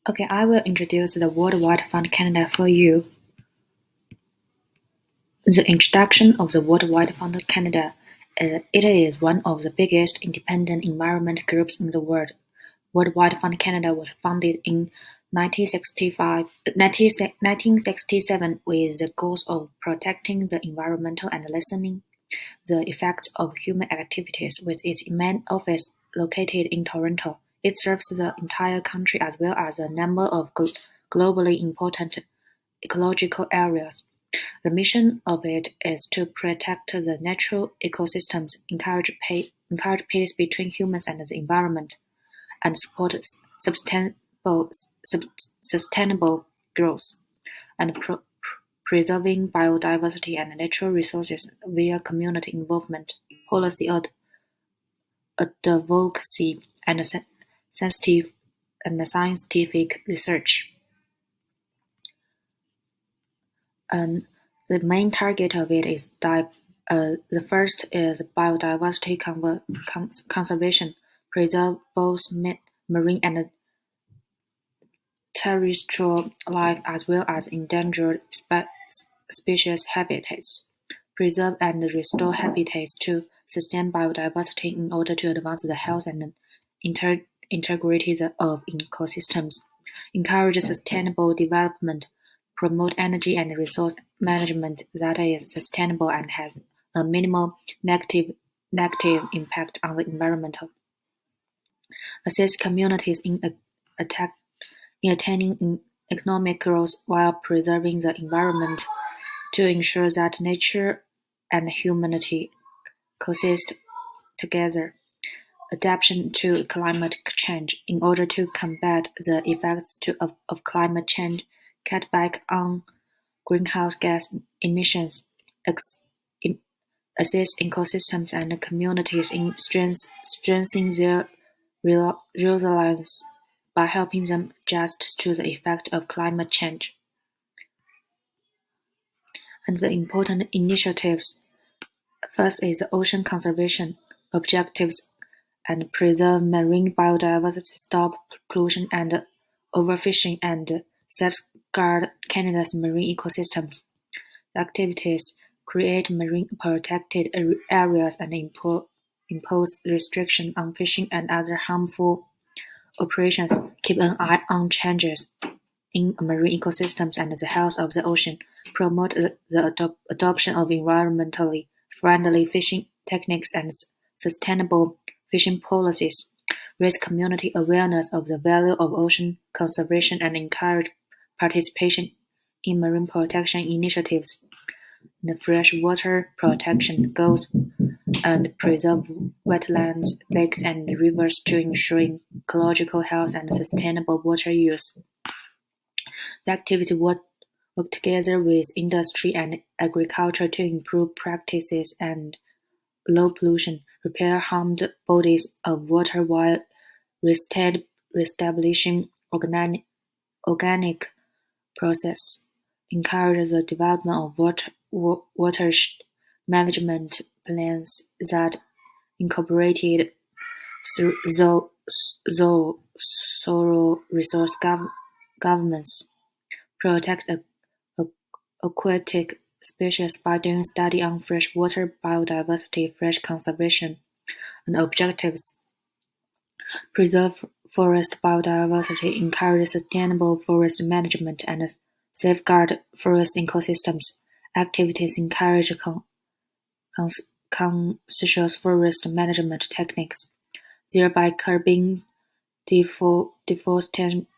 Okay, I will introduce the World Wide Fund Canada for you. The introduction of the World Wide Fund Canada. It is one of the biggest independent environment groups in the world. World Wide Fund Canada was founded in 1967 with the goals of protecting the environment and lessening the effects of human activities. With its main office located in Toronto, it serves the entire country as well as a number of globally important ecological areas. The mission of it is to protect the natural ecosystems, encourage peace between humans and the environment, and support sustainable growth, and preserving biodiversity and natural resources via community involvement, policy advocacy, and scientific research. And the main target of it is the first is biodiversity conservation, preserve both marine and terrestrial life as well as endangered species habitats, preserve and restore habitats to sustain biodiversity in order to advance the health and integrity of ecosystems, encourage sustainable development, promote energy and resource management that is sustainable and has a minimal negative impact on the environment, assist communities in attaining economic growth while preserving the environment to ensure that nature and humanity coexist together. Adaptation to climate change. In order to combat the effects of climate change, cut back on greenhouse gas emissions, assist ecosystems and communities in strengthening their resilience by helping them adjust to the effect of climate change. And the important initiatives. First is ocean conservation objectives and preserve marine biodiversity, stop pollution and overfishing, and safeguard Canada's marine ecosystems. The activities create marine protected areas and impose restrictions on fishing and other harmful operations, keep an eye on changes in marine ecosystems and the health of the ocean, promote the adoption of environmentally friendly fishing techniques and sustainable fishing policies, raise community awareness of the value of ocean conservation and encourage participation in marine protection initiatives, the freshwater protection goals, and preserve wetlands, lakes, and rivers to ensure ecological health and sustainable water use. The activity work together with industry and agriculture to improve practices and low pollution, repair harmed bodies of water while reestablishing organic process, encourage the development of watershed management plans that incorporated soil resource governance, protect aquatic species by doing study on freshwater biodiversity, fresh conservation, and objectives. Preserve forest biodiversity, encourage sustainable forest management, and safeguard forest ecosystems. Activities encourage conscious forest management techniques, thereby curbing deforestation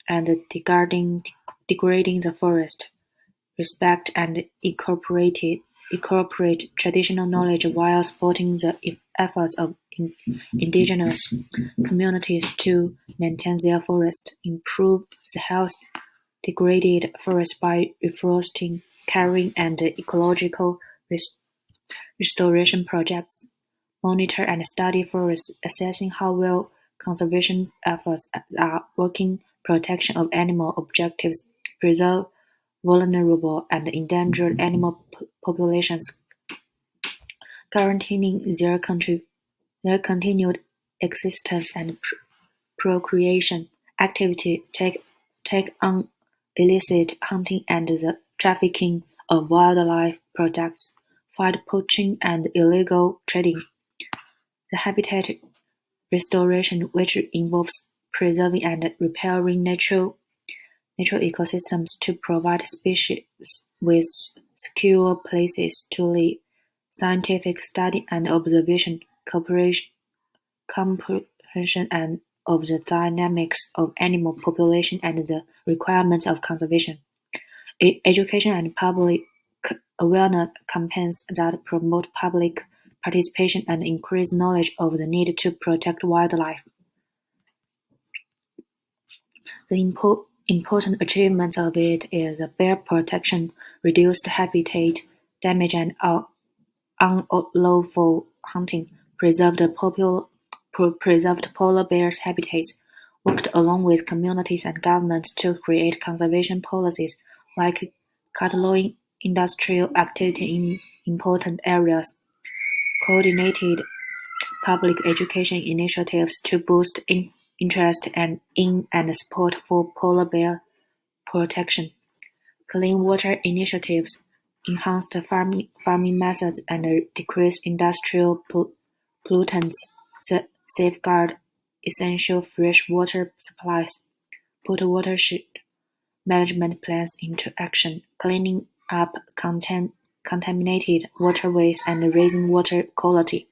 and degrading the forest. Respect and incorporate traditional knowledge while supporting the efforts of indigenous communities to maintain their forests, improve the health degraded forest by reforesting, carrying and ecological restoration projects, monitor and study forests, assessing how well conservation efforts are working, protection of animal objectives, preserve vulnerable and endangered animal populations, guaranteeing their continued existence and procreation, activity take on illicit hunting and the trafficking of wildlife products, fight poaching and illegal trading. The habitat restoration, which involves preserving and repairing natural ecosystems to provide species with secure places to live. Scientific study and observation, comprehension and of the dynamics of animal population and the requirements of conservation. Education and public awareness campaigns that promote public participation and increase knowledge of the need to protect wildlife. The important achievements of it is bear protection, reduced habitat damage and unlawful hunting, preserved polar bears' habitats, worked along with communities and government to create conservation policies like cataloging industrial activity in important areas, coordinated public education initiatives to boost interest in and support for polar bear protection, clean water initiatives, enhanced farming methods and decreased industrial pollutants, safeguard essential fresh water supplies, put watershed management plans into action, cleaning up contaminated waterways and raising water quality,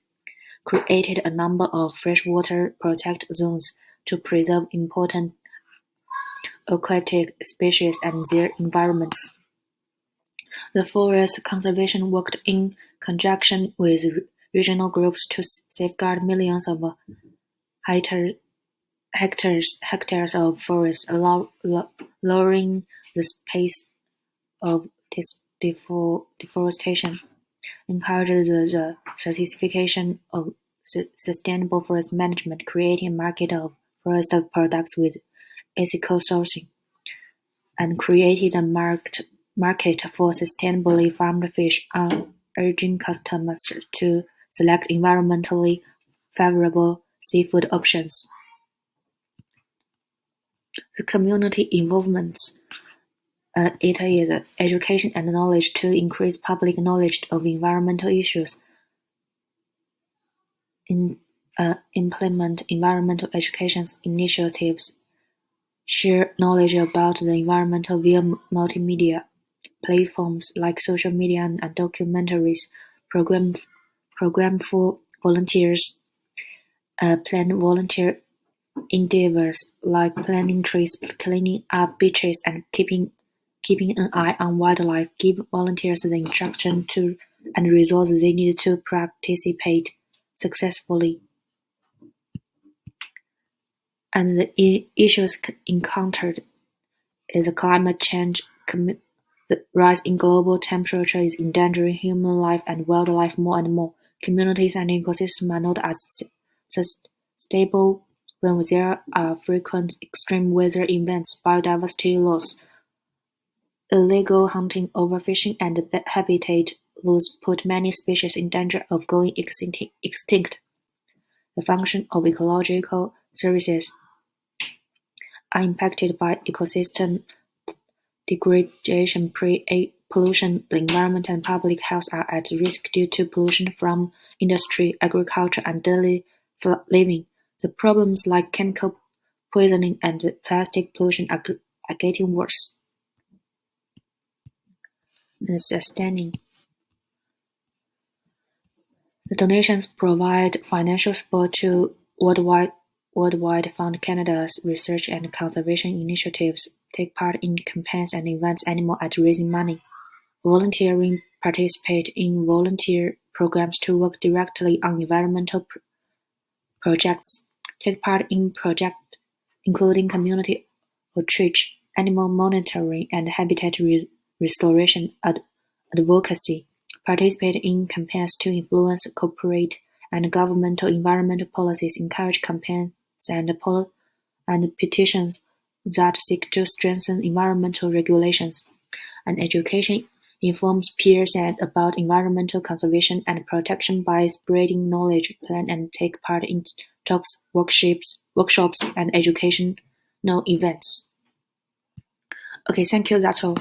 created a number of freshwater protected zones to preserve important aquatic species and their environments. The Forest Conservation worked in conjunction with regional groups to safeguard millions of hectares of forest, lowering the pace of deforestation, encouraged the certification of sustainable forest management, creating a market of forest products with ethical sourcing, and created a market for sustainably farmed fish, urging customers to select environmentally favorable seafood options. The community involvement it is education and knowledge to increase public knowledge of environmental issues, implement environmental education initiatives, share knowledge about the environment via multimedia platforms like social media and documentaries, program for volunteers, plan volunteer endeavors like planting trees, cleaning up beaches, and keeping an eye on wildlife, give volunteers the instruction to and resources they need to participate successfully. And the issues encountered is climate change. The rise in global temperature is endangering human life and wildlife more and more. Communities and ecosystems are not as stable when there are frequent extreme weather events, biodiversity loss, illegal hunting, overfishing, and habitat loss put many species in danger of going extinct. The function of ecological services are impacted by ecosystem degradation, pollution, the environment and public health are at risk due to pollution from industry, agriculture, and daily living. The problems like chemical poisoning and plastic pollution are getting worse. And sustaining. The donations provide financial support to Worldwide Fund Canada's research and conservation initiatives, take part in campaigns and events aimed at raising money. Volunteering participate in volunteer programs to work directly on environmental projects, take part in projects including community outreach, animal monitoring, and habitat restoration advocacy, participate in campaigns to influence corporate and governmental environmental policies, encourage campaigns and petitions that seek to strengthen environmental regulations, and education informs peers about environmental conservation and protection by spreading knowledge, plan and take part in talks, workshops, and education no events. Okay, thank you. That's all.